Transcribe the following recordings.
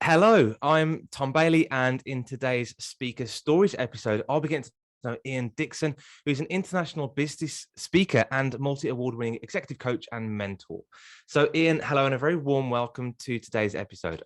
Hello, I'm Tom Bailey, and in today's Speaker Stories episode, I'll be getting to know Ian Dickson, who's an international business speaker and multi-award winning executive coach and mentor. So, Ian, hello, and a very warm welcome to today's episode.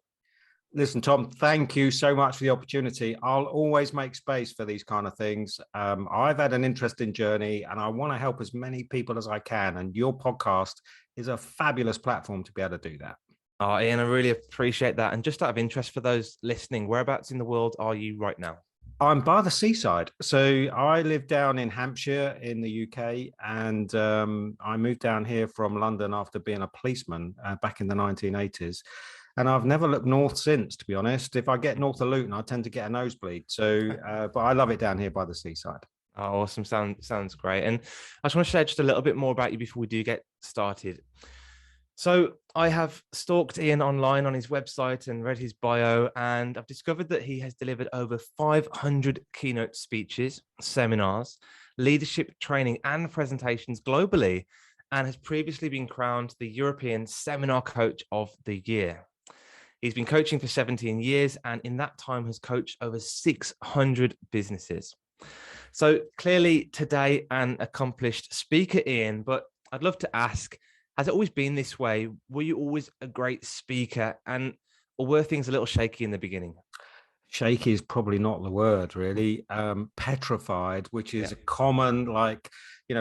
Listen, Tom, thank you so much for the opportunity. I'll always make space for these kind of things. I've had an interesting journey and I want to help as many people as I can. And your podcast is a fabulous platform to be able to do that. Oh, Ian, I really appreciate that. And just out of interest for those listening, whereabouts in the world are you right now? I'm by the seaside. So I live down in Hampshire in the UK. And I moved down here from London after being a policeman back in the 1980s. And I've never looked north since, to be honest. If I get north of Luton, I tend to get a nosebleed. So, but I love it down here by the seaside. Oh, awesome. Sounds great. And I just want to share just a little bit more about you before we do get started. So I have stalked Ian online on his website and read his bio, and I've discovered that he has delivered over 500 keynote speeches, seminars, leadership training, and presentations globally, and has previously been crowned the European Seminar Coach of the Year. He's been coaching for 17 years, and in that time has coached over 600 businesses. So clearly today, an accomplished speaker, Ian, but I'd love to ask, has it always been this way? Were you always a great speaker, or were things a little shaky in the beginning? Shaky is probably not the word, really. Petrified, which is a common,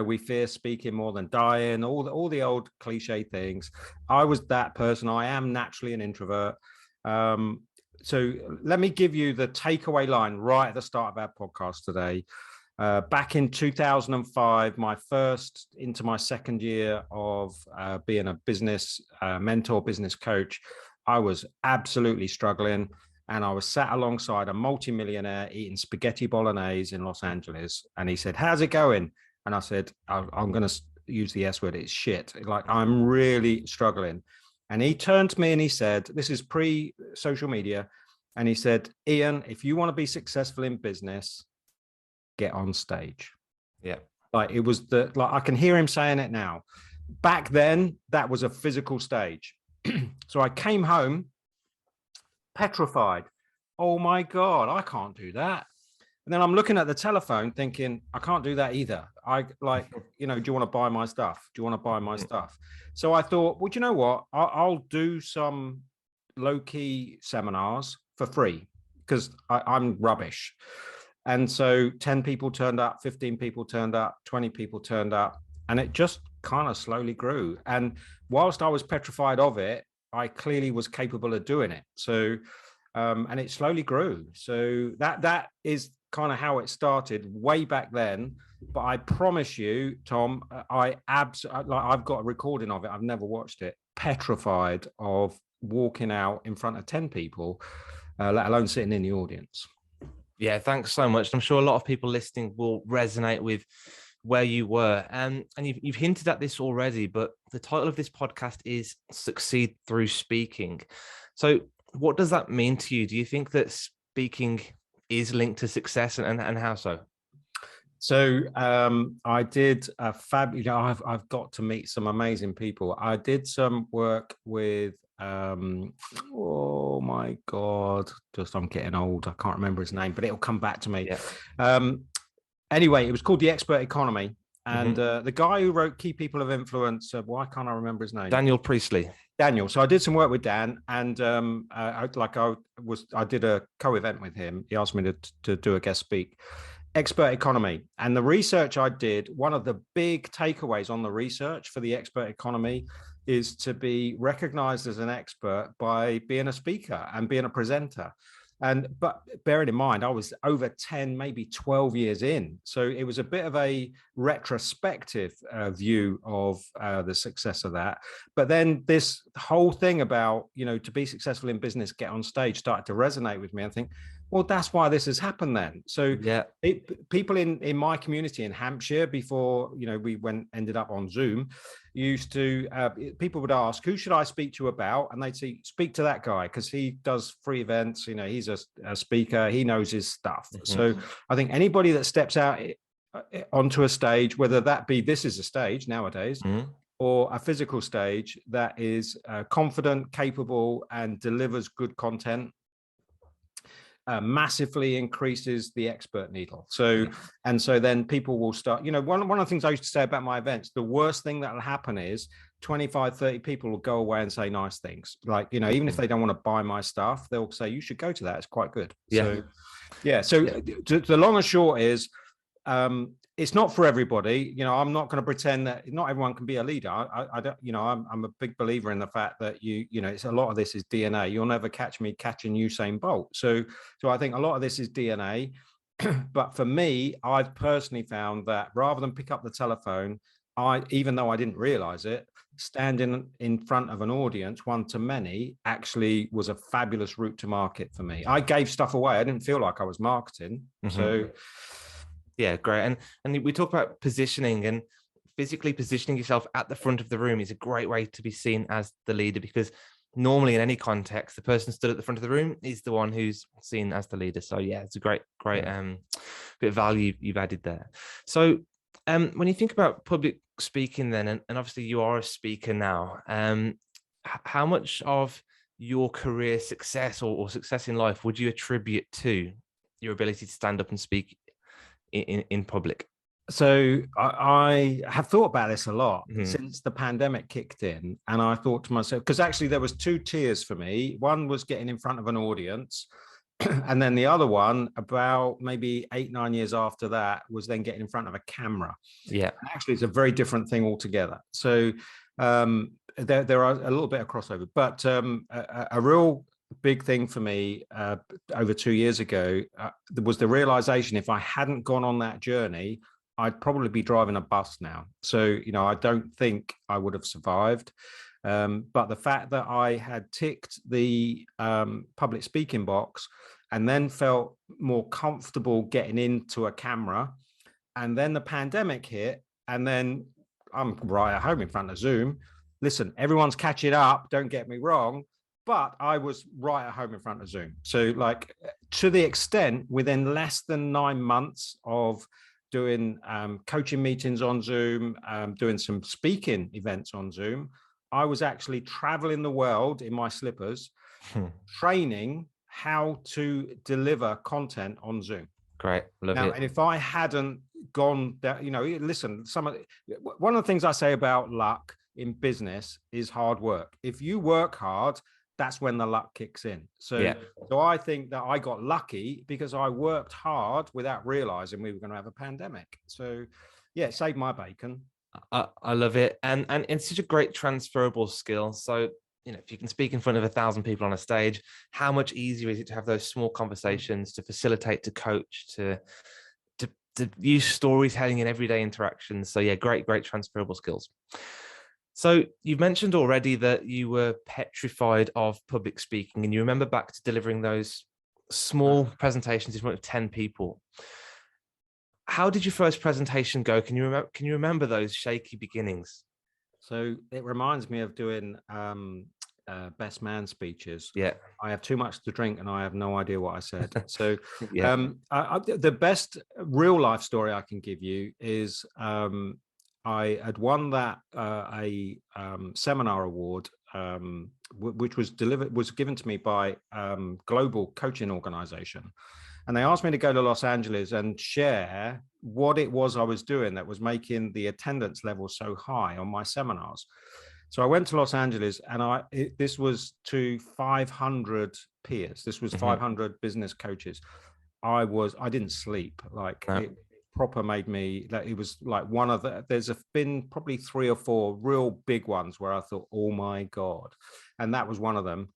we fear speaking more than dying, all the old cliche things. I was that person. I am naturally an introvert. So let me give you the takeaway line right at the start of our podcast today. Back in 2005, into my second year of being a business mentor, business coach, I was absolutely struggling. And I was sat alongside a multimillionaire eating spaghetti bolognese in Los Angeles. And he said, "How's it going?" And I said, I'm going to use the S word. It's shit. Like, I'm really struggling. And he turned to me and he said, this is pre-social media. And he said, "Ian, if you want to be successful in business, get on stage." Yeah. Like, it was I can hear him saying it now. Back then, that was a physical stage. So I came home petrified. Oh my God, I can't do that. And then I'm looking at the telephone thinking, I can't do that either. Do you want to buy my stuff? Do you want to buy my stuff? So I thought, well, you know what? I'll do some low-key seminars for free because I'm rubbish. And so 10 people turned up, 15 people turned up, 20 people turned up, and it just kind of slowly grew. And whilst I was petrified of it, I clearly was capable of doing it. So, and it slowly grew. So that is kind of how it started way back then. But I promise you, Tom, I've got a recording of it. I've never watched it. Petrified of walking out in front of 10 people, let alone sitting in the audience. Yeah, thanks so much. I'm sure a lot of people listening will resonate with where you were. And you've hinted at this already, but the title of this podcast is Succeed Through Speaking. So what does that mean to you? Do you think that speaking is linked to success, and how so? So I did a I've got to meet some amazing people. I did some work with oh my God, I'm getting old. I can't remember his name, but it'll come back to me. Yeah. Anyway, it was called The Expert Economy. And the guy who wrote Key People of Influence, why can't I remember his name? Daniel Priestley. Daniel. So I did some work with Dan, and I did a co-event with him. He asked me to do a guest speak. Expert Economy. And the research I did, one of the big takeaways on the research for the Expert Economy is to be recognized as an expert by being a speaker and being a presenter. But bearing in mind, I was over 10, maybe 12 years in. So it was a bit of a retrospective view of the success of that. But then this whole thing about, to be successful in business, get on stage, started to resonate with me. I think, well, that's why this has happened then. So yeah, people in my community in Hampshire, before, we ended up on Zoom, people would ask, who should I speak to about? And they'd say, speak to that guy because he does free events. He's a speaker. He knows his stuff. So I think anybody that steps out onto a stage, whether that be, this is a stage nowadays, or a physical stage that is confident, capable, and delivers good content, massively increases the expert needle. So, and so then people will start, one of the things I used to say about my events, the worst thing that will happen is 25, 30 people will go away and say nice things. Like, even if they don't want to buy my stuff, they'll say, you should go to that. It's quite good. Yeah. So, yeah. So the long and short is, it's not for everybody. I'm not going to pretend that not everyone can be a leader. I don't, I'm a big believer in the fact that it's a lot of this is DNA. You'll never catch me catching Usain Bolt. So I think a lot of this is DNA. But for me, I've personally found that rather than pick up the telephone, even though I didn't realize it, standing in front of an audience, one to many, actually was a fabulous route to market for me. I gave stuff away. I didn't feel like I was marketing. So yeah, great. And we talk about positioning, and physically positioning yourself at the front of the room is a great way to be seen as the leader, because normally in any context, the person stood at the front of the room is the one who's seen as the leader. So yeah, it's a great bit of value you've added there. So when you think about public speaking then, and obviously you are a speaker now, how much of your career success or success in life would you attribute to your ability to stand up and speak in public? So I have thought about this a lot since the pandemic kicked in, and I thought to myself, because actually there was two tiers for me. One was getting in front of an audience, and then the other one, about maybe 8-9 years after that, was then getting in front of a camera. Yeah, and actually it's a very different thing altogether. So there are a little bit of crossover, but a real big thing for me over 2 years ago was the realization, if I hadn't gone on that journey, I'd probably be driving a bus now. So, I don't think I would have survived. But the fact that I had ticked the public speaking box and then felt more comfortable getting into a camera, and then the pandemic hit, and then I'm right at home in front of Zoom. Listen, everyone's catching up, don't get me wrong, but I was right at home in front of Zoom. So like, to the extent, within less than 9 months of doing coaching meetings on Zoom, doing some speaking events on Zoom, I was actually traveling the world in my slippers, training how to deliver content on Zoom. Great. Love now, it. and if I hadn't gone down, listen, one of the things I say about luck in business is hard work. If you work hard, that's when the luck kicks in. So I think that I got lucky because I worked hard without realizing we were going to have a pandemic. So yeah, it saved my bacon. I love it. And it's such a great transferable skill. So, if you can speak in front of 1,000 people on a stage, how much easier is it to have those small conversations, to facilitate, to coach, to use storytelling in everyday interactions? So yeah, great transferable skills. So you've mentioned already that you were petrified of public speaking, and you remember back to delivering those small presentations in front of 10 people. How did your first presentation go? Can you remember those shaky beginnings? So it reminds me of doing best man speeches. Yeah, I have too much to drink and I have no idea what I said. So the best real life story I can give you is I had won that a seminar award, which was given to me by Global Coaching Organization. And they asked me to go to Los Angeles and share what it was I was doing that was making the attendance level so high on my seminars. So I went to Los Angeles, and this was to 500 peers. This was 500 business coaches. I didn't sleep. It proper made me, that it was like one of the, there's been probably 3 or 4 real big ones where I thought, oh my God. And that was one of them.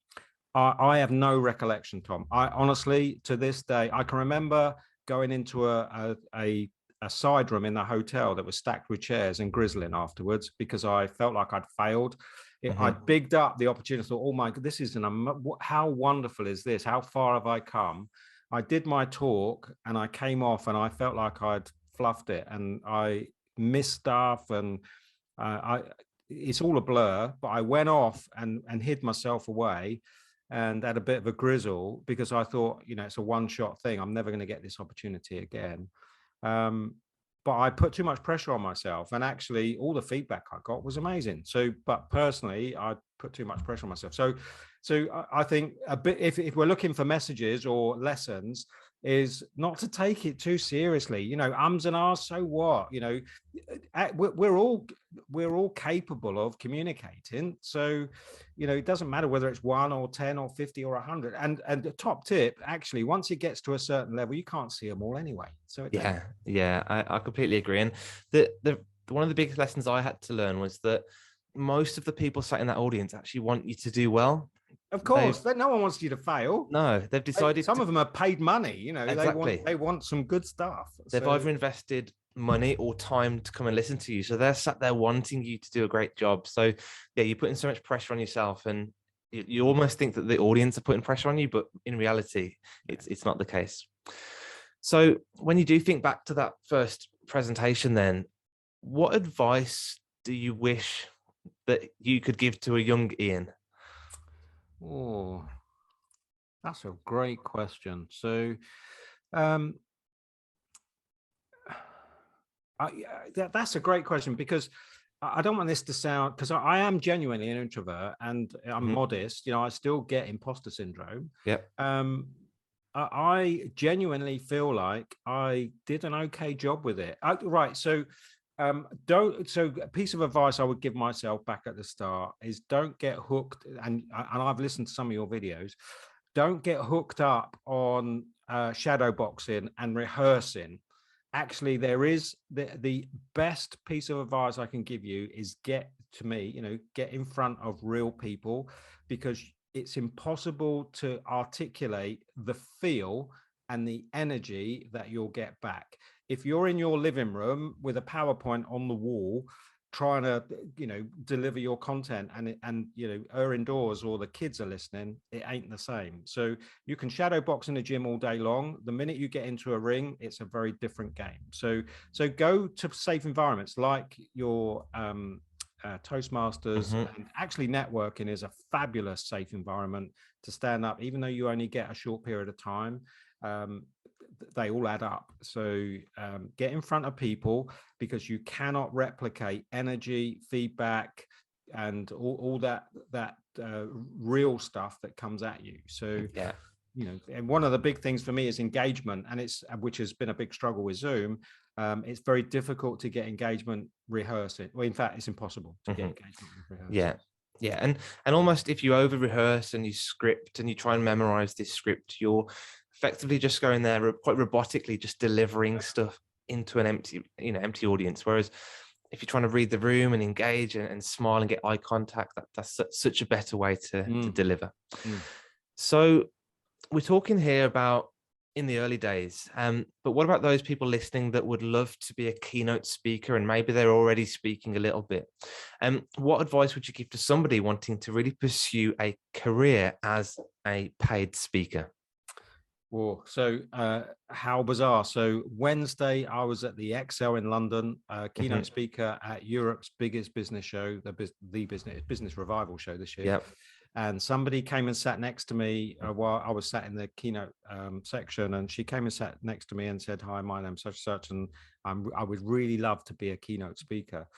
I have no recollection, Tom. I honestly, to this day, I can remember going into a side room in the hotel that was stacked with chairs and grizzling afterwards because I felt like I'd failed. I'd bigged up the opportunity. Thought, oh my God, this is how wonderful is this? How far have I come? I did my talk and I came off and I felt like I'd fluffed it and I missed stuff, and it's all a blur. But I went off and hid myself away and had a bit of a grizzle because I thought, it's a one-shot thing. I'm never going to get this opportunity again. But I put too much pressure on myself, and actually all the feedback I got was amazing. So, but personally, I put too much pressure on myself. So I think a bit, if we're looking for messages or lessons, is not to take it too seriously. You know, ums and ahs, so what? You know, we're all capable of communicating. So, you know, it doesn't matter whether it's 1 or 10 or 50 or 100. And the top tip, actually, once it gets to a certain level, you can't see them all anyway. So I completely agree. And one of the biggest lessons I had to learn was that most of the people sat in that audience actually want you to do well. Of course, no one wants you to fail. No, they've decided. Some of them are paid money. You know, exactly. They want some good stuff. They've either invested money or time to come and listen to you, so they're sat there wanting you to do a great job. So yeah, you're putting so much pressure on yourself, and you almost think that the audience are putting pressure on you, but in reality, it's not the case. So when you do think back to that first presentation, then what advice do you wish that you could give to a young Ian? Oh, that's a great question. So, that's a great question, because I don't want this to sound, because I am genuinely an introvert and I'm modest. You know, I still get imposter syndrome. Yep. I genuinely feel like I did an okay job with it. Right. So, so a piece of advice I would give myself back at the start is don't get hooked. And I've listened to some of your videos. Don't get hooked up on shadow boxing and rehearsing. Actually, there is the best piece of advice I can give you is get in front of real people, because it's impossible to articulate the feel and the energy that you'll get back. If you're in your living room with a PowerPoint on the wall, trying to, deliver your content, and are indoors or the kids are listening, it ain't the same. So you can shadow box in the gym all day long. The minute you get into a ring, it's a very different game. So go to safe environments like your Toastmasters, and actually networking is a fabulous safe environment to stand up, even though you only get a short period of time. They all add up. So get in front of people, because you cannot replicate energy, feedback, and all that real stuff that comes at you. So yeah, and one of the big things for me is engagement, and which has been a big struggle with Zoom. It's very difficult to get engagement rehearsing. Well, in fact, it's impossible to get engagement rehearsing. Yeah, and almost if you over rehearse and you script and you try and memorize this script, you're effectively just going there quite robotically, just delivering stuff into an empty audience. Whereas if you're trying to read the room and engage and smile and get eye contact, that's such a better way to deliver. So we're talking here about in the early days, but what about those people listening that would love to be a keynote speaker and maybe they're already speaking a little bit? What advice would you give to somebody wanting to really pursue a career as a paid speaker? Oh, so how bizarre. So Wednesday, I was at the Excel in London, keynote speaker at Europe's biggest business show, the business revival show this year. Yep. And somebody came and sat next to me while I was sat in the keynote section, and she came and sat next to me and said, "Hi, my name's such, and I would really love to be a keynote speaker.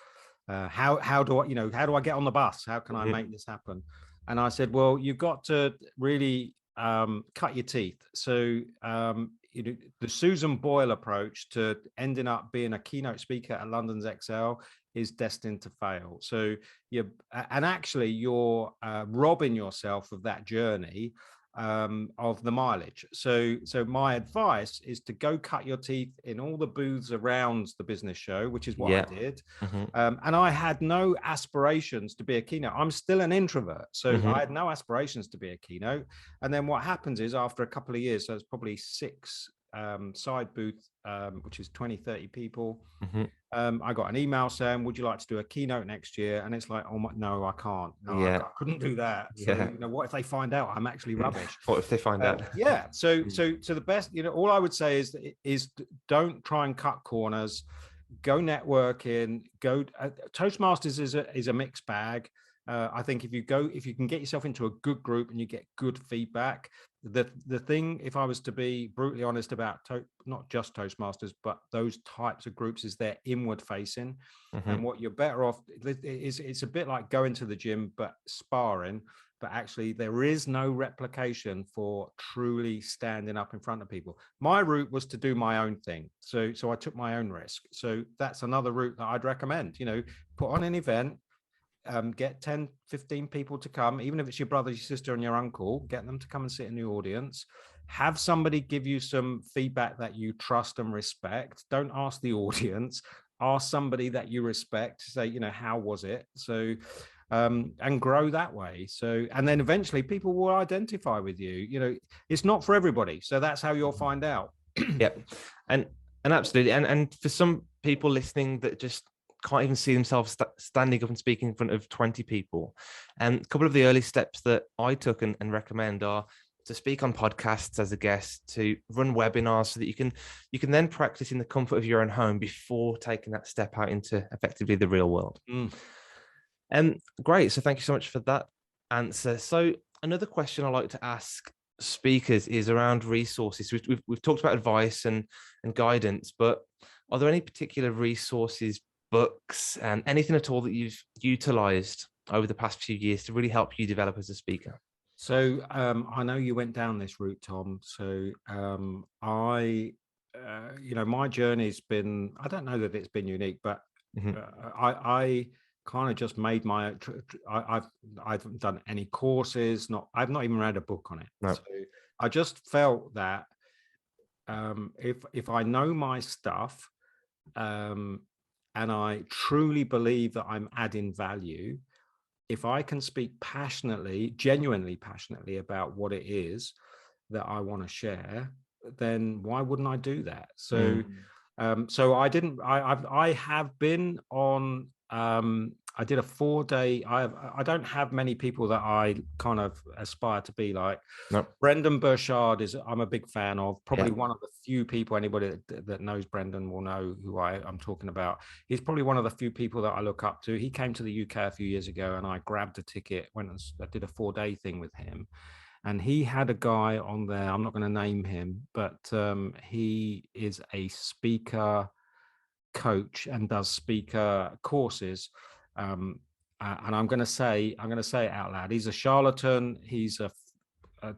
How do I get on the bus? How can I make this happen?" And I said, "Well, you've got to really cut your teeth." So the Susan Boyle approach to ending up being a keynote speaker at London's Excel is destined to fail. So you're robbing yourself of that journey, of the mileage. So my advice is to go cut your teeth in all the booths around the business show, which is what I did. And I had no aspirations to be a keynote. I'm still an introvert, so I had no aspirations to be a keynote. And then what happens is, after a couple of years, so it's probably 6 side booth, which is 20-30 people, I got an email saying, "Would you like to do a keynote next year?" And it's like, "Oh my, no, I can't. No, I couldn't do that." So what if they find out I'm actually rubbish? What if they find out? So the best, all I would say is don't try and cut corners. Go networking. Go Toastmasters is a mixed bag. I think if you can get yourself into a good group and you get good feedback, the thing, if I was to be brutally honest about not just Toastmasters, but those types of groups, is they're inward facing. And what you're better off is, it's a bit like going to the gym, but sparring. but actually there is no replication for truly standing up in front of people. My route was to do my own thing. So I took my own risk. So that's another route that I'd recommend, put on an event, get 10, 15 people to come, even if it's your brother, your sister, and your uncle, get them to come and sit in the audience. Have somebody give you some feedback that you trust and respect. Don't ask the audience, ask somebody that you respect, say, how was it? So, and grow that way. So, and then eventually people will identify with you. It's not for everybody. So that's how you'll find out. Yep. And absolutely. And for some people listening that just can't even see themselves standing up and speaking in front of 20 people. And a couple of the early steps that I took and recommend are to speak on podcasts as a guest, to run webinars so that you can then practice in the comfort of your own home before taking that step out into effectively the real world. Great. So thank you so much for that answer. So another question I like to ask speakers is around resources. We've talked about advice and guidance, but are there any particular resources, books, and anything at all that you've utilized over the past few years to really help you develop as a speaker? So I know you went down this route, Tom. So my journey's been, I don't know that it's been unique, but I kind of just made my, I haven't done any courses, I've not even read a book on it. No. So I just felt that if I know my stuff and I truly believe that I'm adding value, if I can speak passionately, genuinely passionately about what it is that I want to share, then why wouldn't I do that? So, so I have been on, I did a 4-day, I don't have many people that I kind of aspire to be like. No. Brendan Burchard I'm a big fan of, probably one of the few people, anybody that knows Brendan will know who I'm talking about. He's probably one of the few people that I look up to. He came to the UK a few years ago and I grabbed a ticket, went and I did a 4-day thing with him. And he had a guy on there, I'm not going to name him, but he is a speaker coach and does speaker courses. And I'm going to say it out loud. He's a charlatan. He's a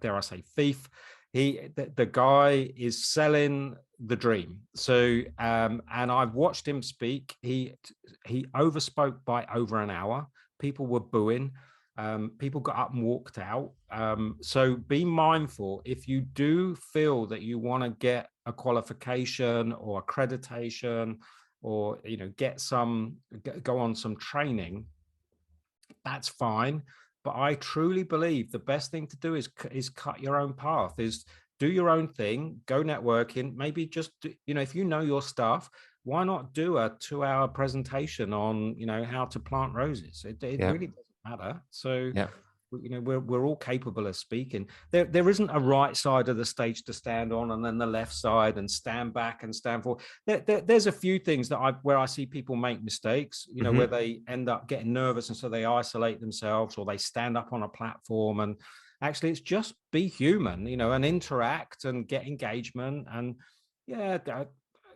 dare I say, thief. The guy is selling the dream. So, and I've watched him speak. He overspoke by over an hour. People were booing. People got up and walked out. So be mindful. If you do feel that you want to get a qualification or accreditation, or go on some training, that's fine. But I truly believe the best thing to do is cut your own path, is do your own thing, go networking, maybe just, if you know your stuff, why not do a 2-hour presentation on, how to plant roses? It really doesn't matter. So, we're all capable of speaking. There isn't a right side of the stage to stand on and then the left side and stand back and stand forward. There's a few things where I see people make mistakes, where they end up getting nervous and so they isolate themselves, or they stand up on a platform. And actually it's just be human, and interact and get engagement. And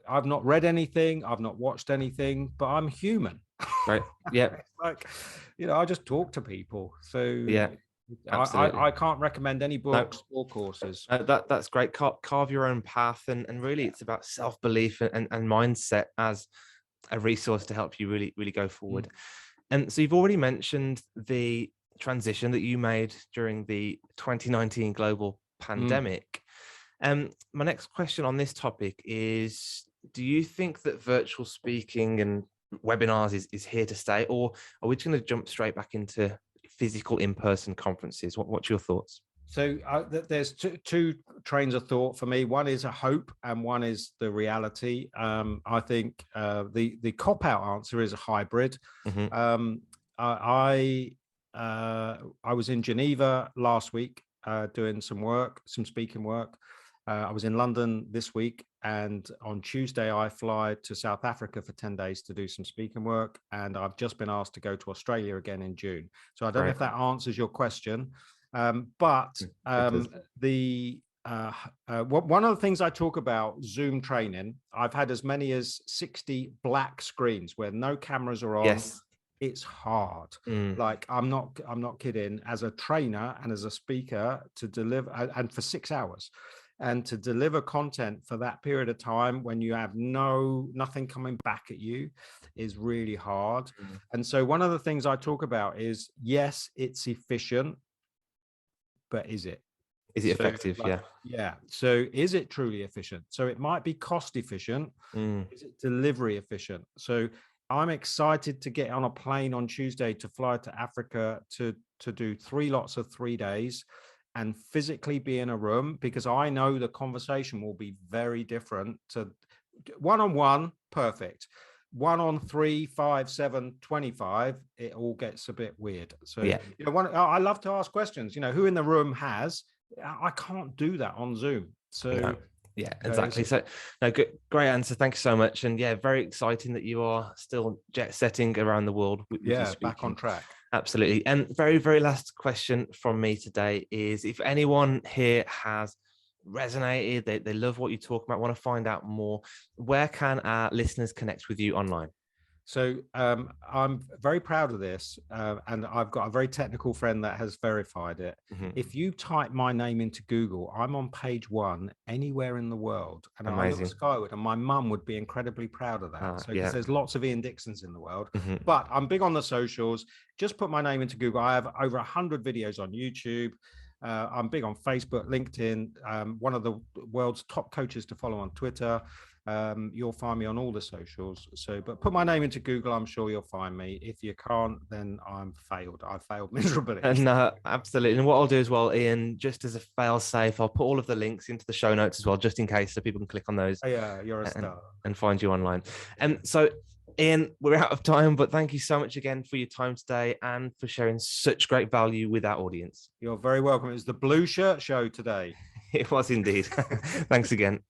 I've not read anything, I've not watched anything, but I'm human. Right. Yeah. Like, I just talk to people. So yeah, I can't recommend any books or courses. That's great. Carve your own path. And really it's about self-belief and mindset as a resource to help you really, really go forward. And so you've already mentioned the transition that you made during the 2019 global pandemic. My next question on this topic is, do you think that virtual speaking and webinars is here to stay, or are we just going to jump straight back into physical in-person conferences? What's your thoughts? So there's two trains of thought for me. One is a hope and one is the reality. I think the cop-out answer is a hybrid. I was in Geneva last week doing some speaking work. I was in London this week, and on Tuesday I fly to South Africa for 10 days to do some speaking work, and I've just been asked to go to Australia again in June. So I don't know if that answers your question, but one of the things I talk about Zoom training, I've had as many as 60 black screens where no cameras are on. Yes. it's hard. Like I'm not kidding. As a trainer and as a speaker, to deliver and for 6 hours, and to deliver content for that period of time when you have nothing coming back at you is really hard. And so one of the things I talk about is, yes, it's efficient, but is it? Is it effective? Yeah. So is it truly efficient? So it might be cost efficient. Is it delivery efficient? So I'm excited to get on a plane on Tuesday to fly to Africa to do 3 lots of 3 days and physically be in a room, because I know the conversation will be very different to one-on-one, perfect. 1 on 3, 5, 7, 25, it all gets a bit weird. So, you know, I love to ask questions, you know, who in the room has, I can't do that on Zoom. So, no. Yeah, exactly. So, no, good, great answer. Thank you so much. And yeah, very exciting that you are still jet setting around the world. With yeah, back on track. Absolutely. And very, very last question from me today is, if anyone here has resonated, they love what you talk about, want to find out more, where can our listeners connect with you online? So I'm very proud of this, and I've got a very technical friend that has verified it. If you type my name into Google, I'm on page 1 anywhere in the world. And I look skyward, and my mum would be incredibly proud of that. So because there's lots of Ian Dicksons in the world, but I'm big on the socials. Just put my name into Google. I have over 100 videos on YouTube. I'm big on Facebook, LinkedIn, one of the world's top coaches to follow on Twitter. You'll find me on all the socials. So, but put my name into Google, I'm sure you'll find me. If you can't, then I failed miserably. No, absolutely. And what I'll do as well, Ian, just as a fail safe, I'll put all of the links into the show notes as well, just in case, so people can click on those. Yeah, you're a star. And find you online. And so, Ian, we're out of time, but thank you so much again for your time today and for sharing such great value with our audience. You're very welcome. It was the Blue Shirt Show today. It was indeed. Thanks again.